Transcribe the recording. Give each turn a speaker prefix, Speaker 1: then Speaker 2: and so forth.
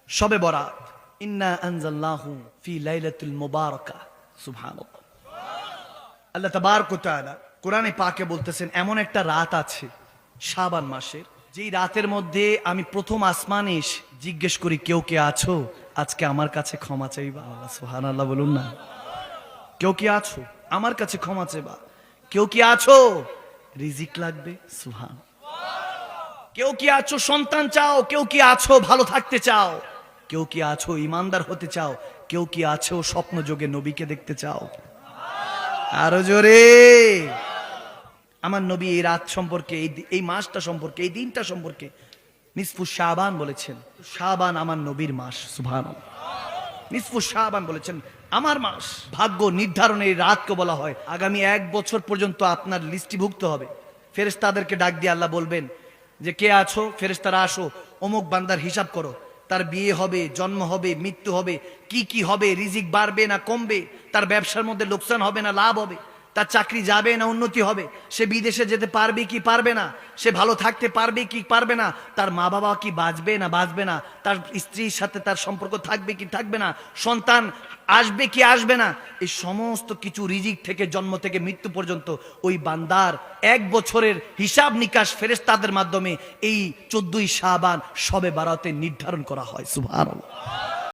Speaker 1: শবে বরাত, ইন্না আনজালনাহু ফি লাইলাতুল মুবারাকা। সুবহানাল্লাহ। আল্লাহ তাবারক ওয়া তাআলা কোরআনে পাকে বলতেছেন এমন একটা রাত আছে শাবান মাসের, যেই রাতের মধ্যে আমি প্রথম আসমানে এসে জিজ্ঞেস করি, কেউ কে আছো আজকে আমার কাছে ক্ষমা চাইবা? সুবহানাল্লাহ বলুন না। কেউ কি আছো আমার কাছে ক্ষমা চাইবা? কেউ কি আছো রিজিক লাগবে? সুবহান। কেউ কি আছো সন্তান চাও? কেউ কি আছো ভালো থাকতে চাও? কেউ কি আছো ইমানদার হতে চাও? কেউ কি আছো স্বপ্ন যোগে নবীকে দেখতে চাও? আরো জোরে। আমার নবী এই রাত সম্পর্কে, এই মাসটা সম্পর্কে, এই দিনটা সম্পর্কে নিসফু শাবান বলেছেন, শাবান আমার নবীর মাস। সুবহানাল্লাহ। নিসফু শাবান বলেছেন আমার মাস। ভাগ্য নির্ধারণের এই রাতকে বলা হয় আগামী 1 বছর পর্যন্ত আপনার লিস্টিভুক্ত হবে। ফেরেশতাদেরকে ডাক দিয়ে আল্লাহ বলবেন যে কে আছো? ফেরেশতারা আসো, অমুক বান্দার হিসাব করো, তার বিয়ে হবে, জন্ম হবে, মৃত্যু হবে, কি কি হবে, রিজিক বাড়বে না কমবে, তার ব্যবসার মধ্যে লোকসান হবে না লাভ হবে, তার চাকরি যাবে না উন্নতি হবে, সে বিদেশে যেতে পারবে কি পারবে না, সে ভালো থাকতে পারবে কি পারবে না, তার মা বাবা কি বাঁচবে না বাঁচবে না, তার স্ত্রীর সাথে তার সম্পর্ক থাকবে কি থাকবে না, সন্তান আসবে কি আসবে না, এই সমস্ত কিছু রিজিক থেকে জন্ম থেকে মৃত্যু পর্যন্ত ওই বান্দার 1 বছরের হিসাব নিকাশ ফেরেশতাদের মাধ্যমে এই 14ই শাবান শবে বারাতে নির্ধারণ করা হয়। সুবহানাল্লাহ।